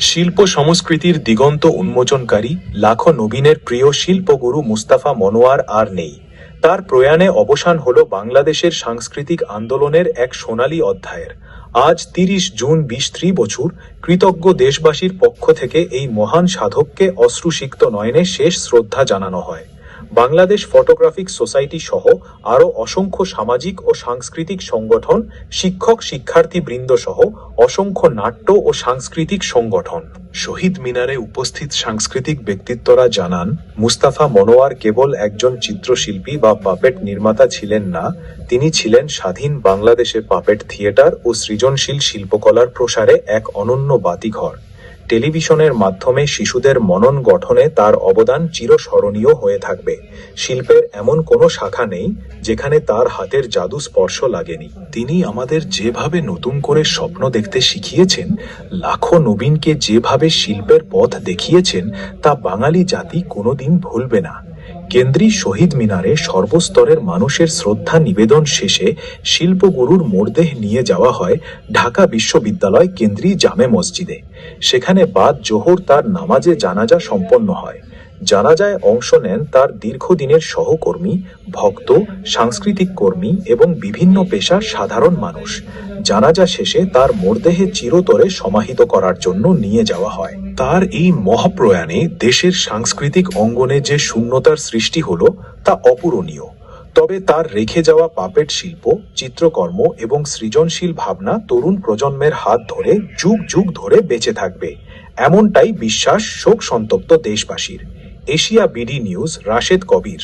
শিল্প সংস্কৃতির দিগন্ত উন্মোচনকারী লাখো নবীনের প্রিয় শিল্পগুরু মুস্তাফা মনোয়ার আর নেই। তার প্রয়াণে অবসান হল বাংলাদেশের সাংস্কৃতিক আন্দোলনের এক সোনালী অধ্যায়ের। আজ ৩০ জুন ২০ বছর কৃতজ্ঞ দেশবাসীর পক্ষ থেকে এই মহান সাধককে অশ্রুসিক্ত নয়নে শেষ শ্রদ্ধা জানানো হয়। বাংলাদেশ ফটোগ্রাফিক সোসাইটি সহ আরও অসংখ্য সামাজিক ও সাংস্কৃতিক সংগঠন, শিক্ষক শিক্ষার্থী বৃন্দ সহ অসংখ্য নাট্য ও সাংস্কৃতিক সংগঠন। শহীদ মিনারে উপস্থিত সাংস্কৃতিক ব্যক্তিত্বরা জানান, মুস্তাফা মনোয়ার কেবল একজন চিত্রশিল্পী বা পাপেট নির্মাতা ছিলেন না, তিনি ছিলেন স্বাধীন বাংলাদেশে পাপেট থিয়েটার ও সৃজনশীল শিল্পকলার প্রসারে এক অনন্য বাতিঘর। টেলিভিশনের মাধ্যমে শিশুদের মনন গঠনে তার অবদান চিরস্মরণীয় হয়ে থাকবে। শিল্পের এমন কোনো শাখা নেই যেখানে তার হাতের জাদু স্পর্শ লাগেনি। তিনি আমাদের যেভাবে নতুন করে স্বপ্ন দেখতে শিখিয়েছেন, লাখো নবীনকে যেভাবে শিল্পের পথ দেখিয়েছেন, তা বাঙালি জাতি কোনোদিন ভুলবে না। কেন্দ্রীয় শহীদ মিনারে সর্বস্তরের মানুষের শ্রদ্ধা নিবেদন শেষে শিল্পগুরুর মরদেহ নিয়ে যাওয়া হয় ঢাকা বিশ্ববিদ্যালয় কেন্দ্রীয় জামে মসজিদে। সেখানে বাদ জোহর তার নামাজে জানাজা সম্পন্ন হয়। জানাজায় অংশ নেন তার দীর্ঘদিনের সহকর্মী, ভক্ত, সাংস্কৃতিক কর্মী এবং বিভিন্ন পেশার সাধারণ মানুষ। জানাজা শেষে তার মরদেহে চিরতরে সমাহিত করার জন্য নিয়ে যাওয়া হয়। তার এই মহাপ্রয়াণে দেশের সাংস্কৃতিক অঙ্গনে যে শূন্যতার সৃষ্টি হলো তা অপূরণীয়। তবে তার রেখে যাওয়া পাপেট শিল্প, চিত্রকর্ম এবং সৃজনশীল ভাবনা তরুণ প্রজন্মের হাত ধরে যুগ যুগ ধরে বেঁচে থাকবে, এমনটাই বিশ্বাস শোক সন্তপ্ত দেশবাসীর। এশিয়া বিডি নিউজ, রাশেদ কবির।